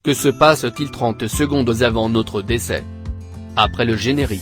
Que se passe-t-il 30 secondes avant notre décès? Après le générique.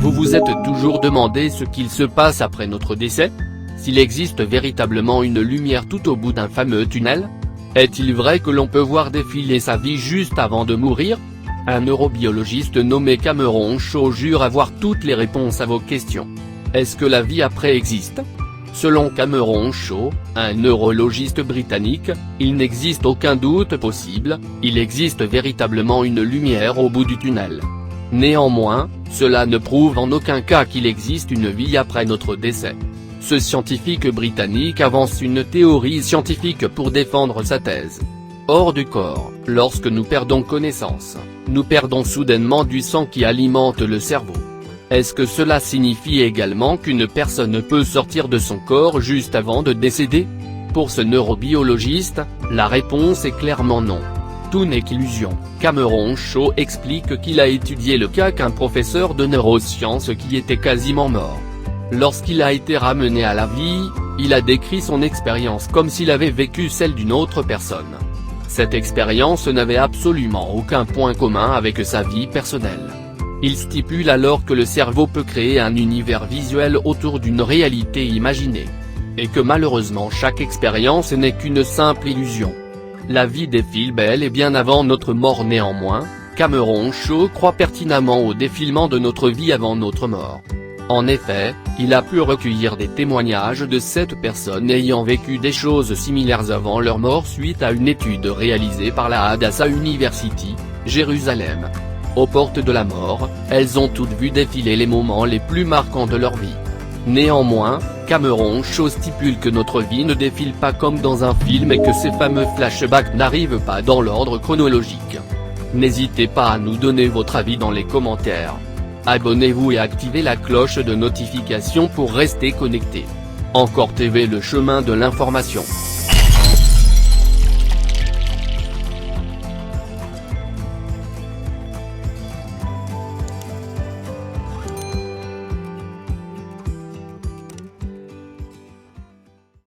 Vous vous êtes toujours demandé ce qu'il se passe après notre décès? S'il existe véritablement une lumière tout au bout d'un fameux tunnel? Est-il vrai que l'on peut voir défiler sa vie juste avant de mourir? Un neurobiologiste nommé Cameron Shaw jure avoir toutes les réponses à vos questions. Est-ce que la vie après existe? Selon Cameron Shaw, un neurologiste britannique, il n'existe aucun doute possible, il existe véritablement une lumière au bout du tunnel. Néanmoins, cela ne prouve en aucun cas qu'il existe une vie après notre décès. Ce scientifique britannique avance une théorie scientifique pour défendre sa thèse. Hors du corps, lorsque nous perdons connaissance, nous perdons soudainement du sang qui alimente le cerveau. Est-ce que cela signifie également qu'une personne peut sortir de son corps juste avant de décéder? Pour ce neurobiologiste, la réponse est clairement non. Tout n'est qu'illusion. Cameron Shaw explique qu'il a étudié le cas qu'un professeur de neurosciences qui était quasiment mort. Lorsqu'il a été ramené à la vie, il a décrit son expérience comme s'il avait vécu celle d'une autre personne. Cette expérience n'avait absolument aucun point commun avec sa vie personnelle. Il stipule alors que le cerveau peut créer un univers visuel autour d'une réalité imaginée. Et que malheureusement chaque expérience n'est qu'une simple illusion. La vie défile bel et bien avant notre mort. Néanmoins, Cameron Shaw croit pertinemment au défilement de notre vie avant notre mort. En effet, il a pu recueillir des témoignages de 7 personnes ayant vécu des choses similaires avant leur mort suite à une étude réalisée par la Hadassah University, Jérusalem. Aux portes de la mort, elles ont toutes vu défiler les moments les plus marquants de leur vie. Néanmoins, Cameron Shaw stipule que notre vie ne défile pas comme dans un film et que ces fameux flashbacks n'arrivent pas dans l'ordre chronologique. N'hésitez pas à nous donner votre avis dans les commentaires. Abonnez-vous et activez la cloche de notification pour rester connecté. Encore TV, le chemin de l'information.